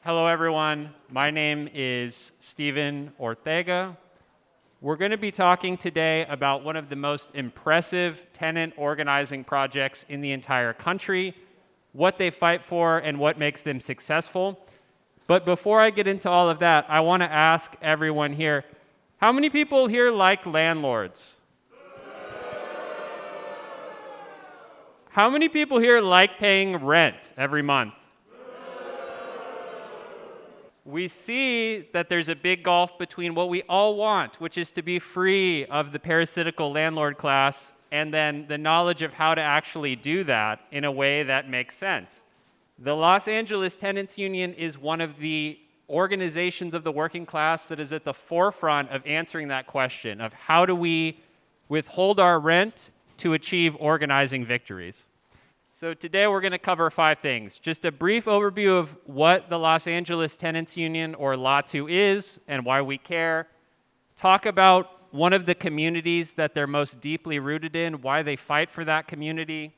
Hello, everyone. My name is Steven Ortega. We're going to be talking today about one of the most impressive tenant organizing projects in the entire country, what they fight for, and what makes them successful. But before I get into all of that, I want to ask everyone here, how many people here like landlords? How many people here like paying rent every month? We see that there's a big gulf between what we all want, which is to be free of the parasitical landlord class, and then the knowledge of how to actually do that in a way that makes sense. The Los Angeles Tenants Union is one of the organizations of the working class that is at the forefront of answering that question of how do we withhold our rent to achieve organizing victories. So today we're going to cover 5 things. Just a brief overview of what the Los Angeles Tenants Union, or LATU, is and why we care. Talk about one of the communities that they're most deeply rooted in, why they fight for that community.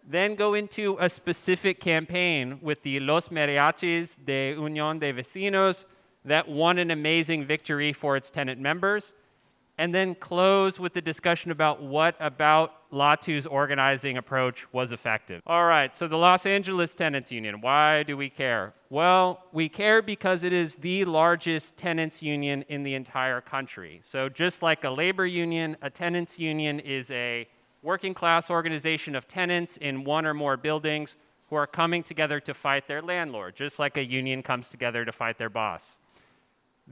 Then go into a specific campaign with the Los Mariachis de Unión de Vecinos that won an amazing victory for its tenant members. And then close with the discussion about what about LATU's organizing approach was effective. All right, so the Los Angeles Tenants Union, why do we care? Well, we care because it is the largest tenants union in the entire country. So just like a labor union, a tenants union is a working class organization of tenants in one or more buildings who are coming together to fight their landlord, just like a union comes together to fight their boss.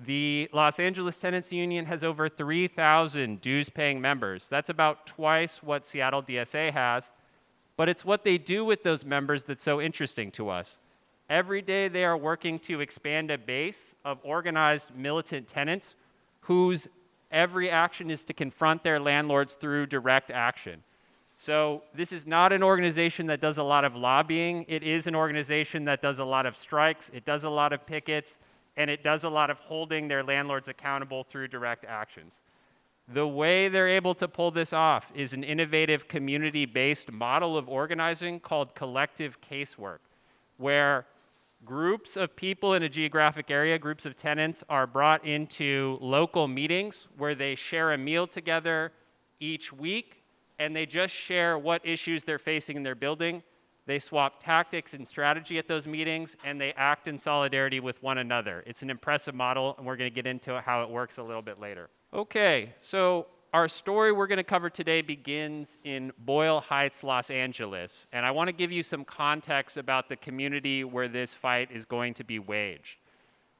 The Los Angeles Tenants Union has over 3,000 dues-paying members. That's about twice what Seattle DSA has, but it's what they do with those members that's so interesting to us. Every day they are working to expand a base of organized militant tenants whose every action is to confront their landlords through direct action. So this is not an organization that does a lot of lobbying. It is an organization that does a lot of strikes. It does a lot of pickets. And it does a lot of holding their landlords accountable through direct actions. The way they're able to pull this off is an innovative community-based model of organizing called collective casework, where groups of people in a geographic area, groups of tenants, are brought into local meetings where they share a meal together each week, and they just share what issues they're facing in their building. They swap tactics and strategy at those meetings, and they act in solidarity with one another. It's an impressive model, and we're going to get into how it works a little bit later. Okay, so our story we're going to cover today begins in Boyle Heights, Los Angeles, and I want to give you some context about the community where this fight is going to be waged.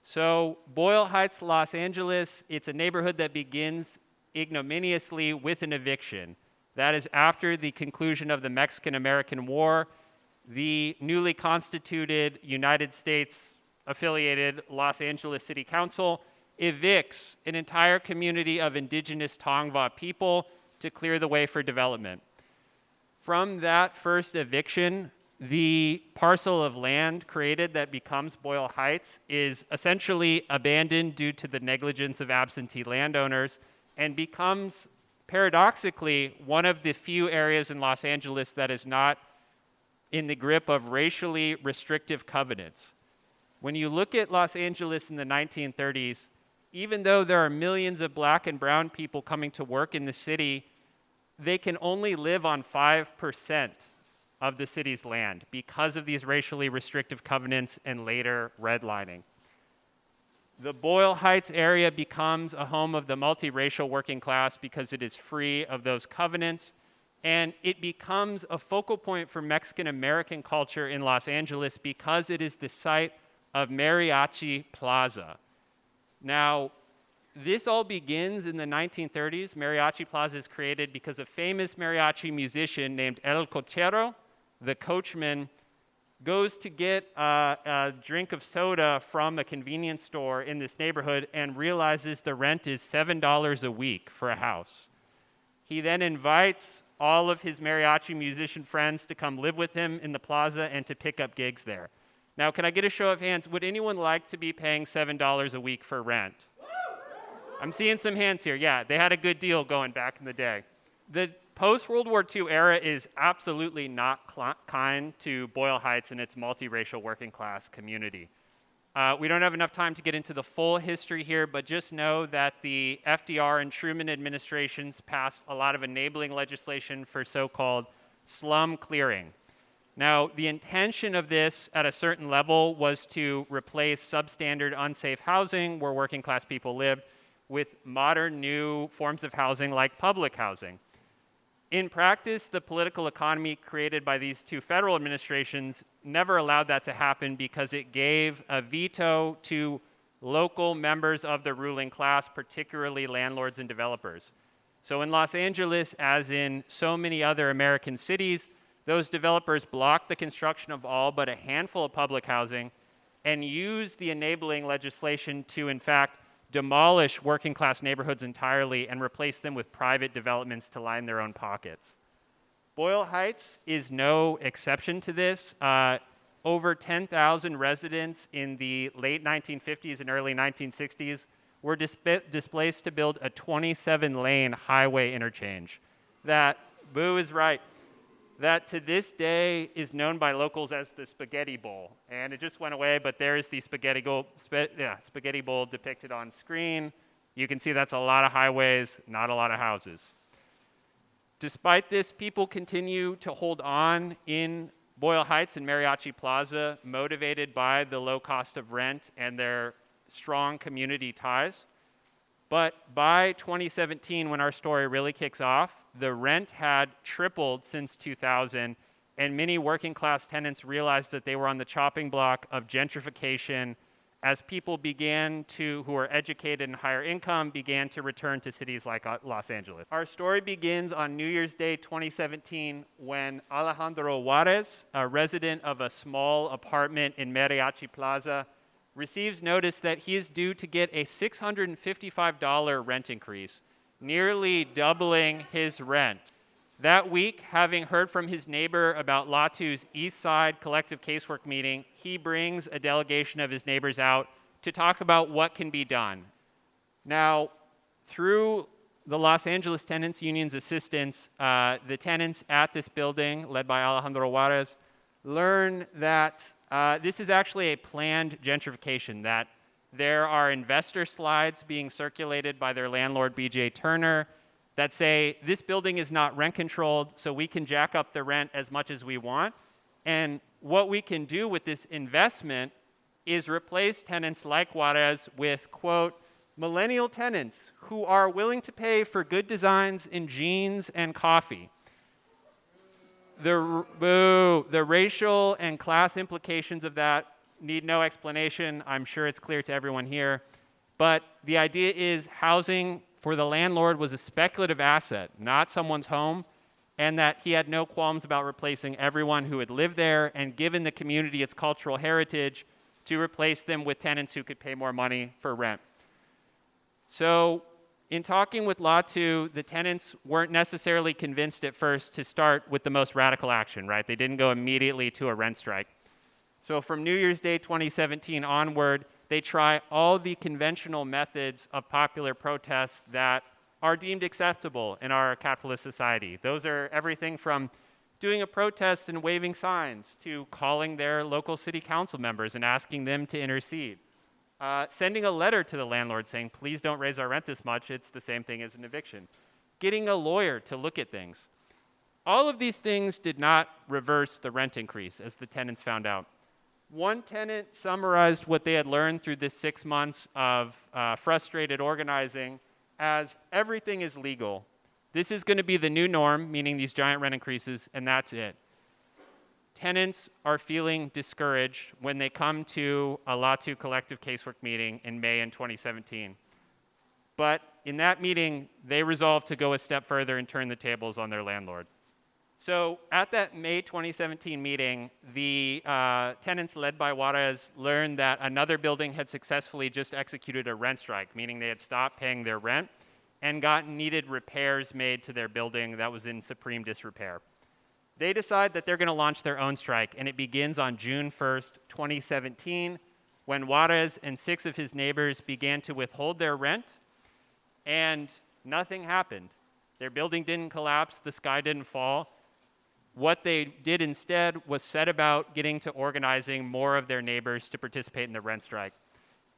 So Boyle Heights, Los Angeles, it's a neighborhood that begins ignominiously with an eviction. That is after the conclusion of the Mexican-American War. The newly constituted United States-affiliated Los Angeles City Council evicts an entire community of indigenous Tongva people to clear the way for development. From that first eviction, the parcel of land created that becomes Boyle Heights is essentially abandoned due to the negligence of absentee landowners and becomes, paradoxically, one of the few areas in Los Angeles that is not in the grip of racially restrictive covenants. When you look at Los Angeles in the 1930s, even though there are millions of black and brown people coming to work in the city, they can only live on 5% of the city's land because of these racially restrictive covenants and later redlining. The Boyle Heights area becomes a home of the multiracial working class because it is free of those covenants. And it becomes a focal point for Mexican-American culture in Los Angeles because it is the site of Mariachi Plaza. Now, this all begins in the 1930s. Mariachi Plaza is created because a famous mariachi musician named El Cochero, the coachman, goes to get a drink of soda from a convenience store in this neighborhood and realizes the rent is $7 a week for a house. He then invites all of his mariachi musician friends to come live with him in the plaza and to pick up gigs there. Now, can I get a show of hands? Would anyone like to be paying $7 a week for rent? I'm seeing some hands here. Yeah, they had a good deal going back in the day. The post-World War II era is absolutely not kind to Boyle Heights and its multiracial working class community. We don't have enough time to get into the full history here, but just know that the FDR and Truman administrations passed a lot of enabling legislation for so-called slum clearing. Now, the intention of this at a certain level was to replace substandard, unsafe housing where working class people lived with modern new forms of housing like public housing. In practice, the political economy created by these two federal administrations never allowed that to happen because it gave a veto to local members of the ruling class, particularly landlords and developers. So in Los Angeles, as in so many other American cities, those developers blocked the construction of all but a handful of public housing and used the enabling legislation to, in fact, demolish working class neighborhoods entirely and replace them with private developments to line their own pockets. Boyle Heights is no exception to this. Over 10,000 residents in the late 1950s and early 1960s were displaced to build a 27-lane highway interchange that, Boo is right, that to this day is known by locals as the Spaghetti Bowl. And it just went away, but there is the Spaghetti Bowl depicted on screen. You can see that's a lot of highways, not a lot of houses. Despite this, people continue to hold on in Boyle Heights and Mariachi Plaza, motivated by the low cost of rent and their strong community ties. But by 2017, when our story really kicks off, the rent had tripled since 2000, and many working class tenants realized that they were on the chopping block of gentrification as people who are educated and higher income began to return to cities like Los Angeles. Our story begins on New Year's Day 2017 when Alejandro Juarez, a resident of a small apartment in Mariachi Plaza, receives notice that he is due to get a $655 rent increase, nearly doubling his rent. That week, having heard from his neighbor about Latu's East Side collective casework meeting, he brings a delegation of his neighbors out to talk about what can be done. Now, through the Los Angeles Tenants Union's assistance, the tenants at this building, led by Alejandro Juarez, learn that this is actually a planned gentrification, that there are investor slides being circulated by their landlord, BJ Turner, that say this building is not rent controlled, so we can jack up the rent as much as we want. And what we can do with this investment is replace tenants like Juarez with, quote, millennial tenants who are willing to pay for good designs in jeans and coffee. The racial and class implications of that need no explanation. I'm sure it's clear to everyone here. But the idea is housing for the landlord was a speculative asset, not someone's home, and that he had no qualms about replacing everyone who had lived there and given the community its cultural heritage to replace them with tenants who could pay more money for rent. So in talking with Latu, the tenants weren't necessarily convinced at first to start with the most radical action, right? They didn't go immediately to a rent strike. So from New Year's Day 2017 onward, they try all the conventional methods of popular protests that are deemed acceptable in our capitalist society. Those are everything from doing a protest and waving signs to calling their local city council members and asking them to intercede. Sending a letter to the landlord saying, please don't raise our rent this much, it's the same thing as an eviction. Getting a lawyer to look at things. All of these things did not reverse the rent increase, as the tenants found out. One tenant summarized what they had learned through this 6 months of frustrated organizing as everything is legal. This is going to be the new norm, meaning these giant rent increases, and that's it. Tenants are feeling discouraged when they come to a Latu collective casework meeting in May in 2017. But in that meeting, they resolved to go a step further and turn the tables on their landlord. So at that May 2017 meeting, the tenants led by Juarez learned that another building had successfully just executed a rent strike, meaning they had stopped paying their rent and gotten needed repairs made to their building that was in supreme disrepair. They decide that they're going to launch their own strike, and it begins on June 1st, 2017, when Juarez and 6 of his neighbors began to withhold their rent, and nothing happened. Their building didn't collapse, the sky didn't fall. What they did instead was set about getting to organizing more of their neighbors to participate in the rent strike.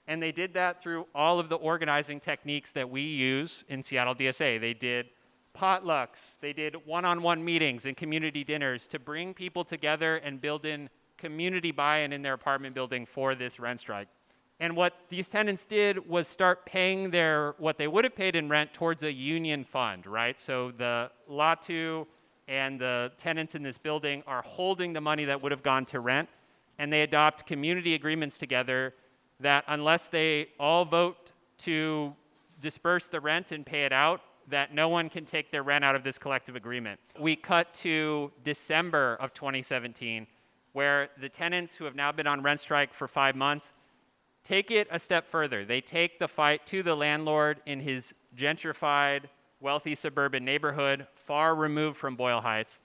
And they did that through all of the organizing techniques that we use in Seattle DSA. They did potlucks, they did one-on-one meetings and community dinners to bring people together and build in community buy-in in their apartment building for this rent strike. And what these tenants did was start paying what they would have paid in rent towards a union fund, right? So the Latu and the tenants in this building are holding the money that would have gone to rent, and they adopt community agreements together that unless they all vote to disperse the rent and pay it out, that no one can take their rent out of this collective agreement. We cut to December of 2017, where the tenants who have now been on rent strike for 5 months take it a step further. They take the fight to the landlord in his gentrified, wealthy suburban neighborhood, far removed from Boyle Heights.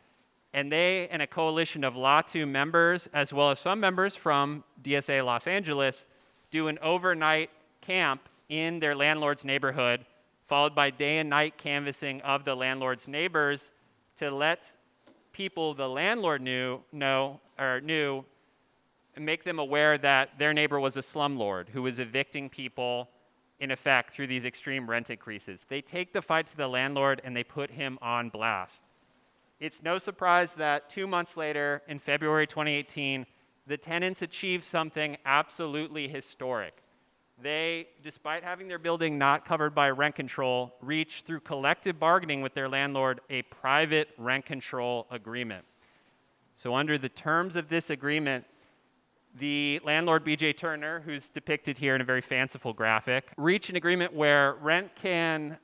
And they and a coalition of Latu members, as well as some members from DSA Los Angeles, do an overnight camp in their landlord's neighborhood, followed by day and night canvassing of the landlord's neighbors to let people the landlord knew and make them aware that their neighbor was a slumlord who was evicting people in effect through these extreme rent increases. They take the fight to the landlord and they put him on blast. It's no surprise that 2 months later, in February 2018, the tenants achieved something absolutely historic. They, despite having their building not covered by rent control, reached through collective bargaining with their landlord a private rent control agreement. So under the terms of this agreement, the landlord, B.J. Turner, who's depicted here in a very fanciful graphic, reached an agreement where rent can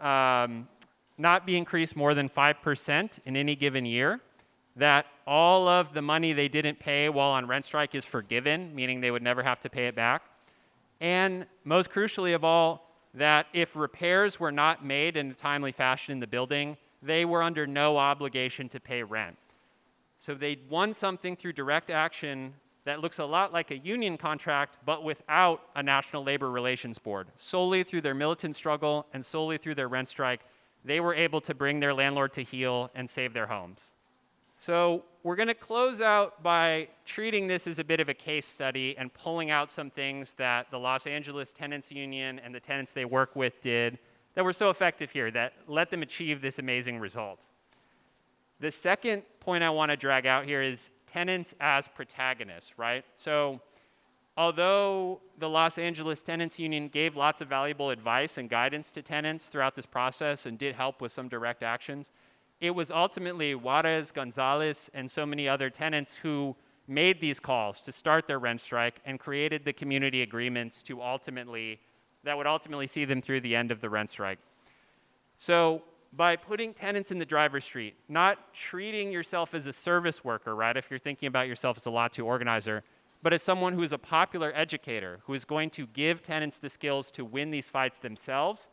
not be increased more than 5% in any given year, that all of the money they didn't pay while on rent strike is forgiven, meaning they would never have to pay it back, and most crucially of all, that if repairs were not made in a timely fashion in the building, they were under no obligation to pay rent. So they won something through direct action that looks a lot like a union contract, but without a National Labor Relations Board. Solely through their militant struggle and solely through their rent strike, they were able to bring their landlord to heel and save their homes. So we're going to close out by treating this as a bit of a case study and pulling out some things that the Los Angeles Tenants Union and the tenants they work with did that were so effective here, that let them achieve this amazing result. The second point I want to drag out here is tenants as protagonists, right? So although the Los Angeles Tenants Union gave lots of valuable advice and guidance to tenants throughout this process and did help with some direct actions, it was ultimately Juarez, Gonzalez, and so many other tenants who made these calls to start their rent strike and created the community agreements that would ultimately see them through the end of the rent strike. So by putting tenants in the driver's seat, not treating yourself as a service worker, right, if you're thinking about yourself as a Latu organizer, but as someone who is a popular educator, who is going to give tenants the skills to win these fights themselves,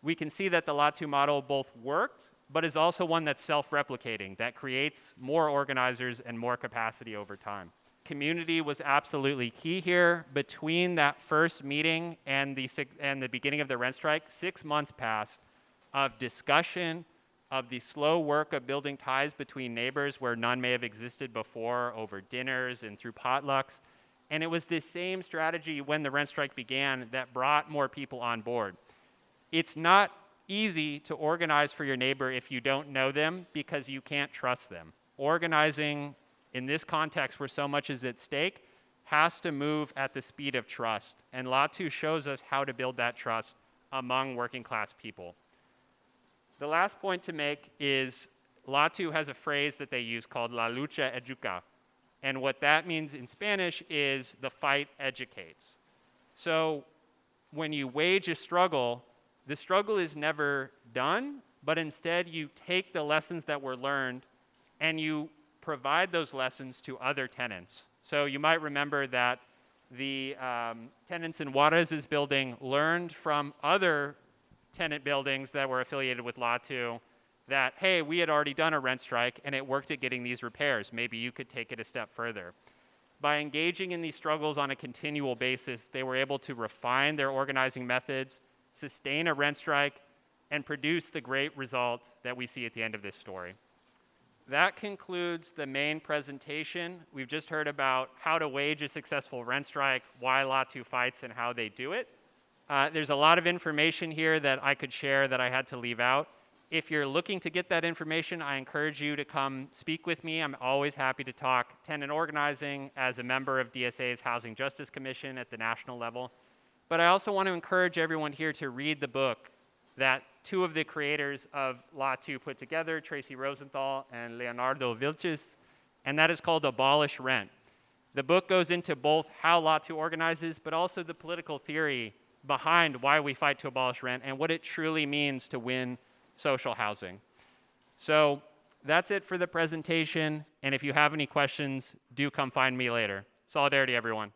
we can see that the Latu model both worked, but is also one that's self-replicating, that creates more organizers and more capacity over time. Community was absolutely key here. Between that first meeting and the beginning of the rent strike, 6 months passed of discussion, of the slow work of building ties between neighbors where none may have existed before, over dinners and through potlucks. And it was this same strategy when the rent strike began that brought more people on board. It's not easy to organize for your neighbor if you don't know them because you can't trust them. Organizing in this context where so much is at stake has to move at the speed of trust. And Latu shows us how to build that trust among working class people. The last point to make is Latu has a phrase that they use called La lucha educa. And what that means in Spanish is the fight educates. So when you wage a struggle, the struggle is never done, but instead you take the lessons that were learned and you provide those lessons to other tenants. So you might remember that the tenants in Juarez's building learned from other tenant buildings that were affiliated with Latu that, hey, we had already done a rent strike and it worked at getting these repairs. Maybe you could take it a step further. By engaging in these struggles on a continual basis, they were able to refine their organizing methods, sustain a rent strike, and produce the great result that we see at the end of this story. That concludes the main presentation. We've just heard about how to wage a successful rent strike, why Law 2 fights, and how they do it. There's a lot of information here that I could share that I had to leave out. If you're looking to get that information, I encourage you to come speak with me. I'm always happy to talk tenant organizing as a member of DSA's Housing Justice Commission at the national level. But I also want to encourage everyone here to read the book that two of the creators of Law 2 put together, Tracy Rosenthal and Leonardo Vilches, and that is called Abolish Rent. The book goes into both how Law 2 organizes, but also the political theory behind why we fight to abolish rent and what it truly means to win social housing. So that's it for the presentation, and if you have any questions, do come find me later. Solidarity, everyone.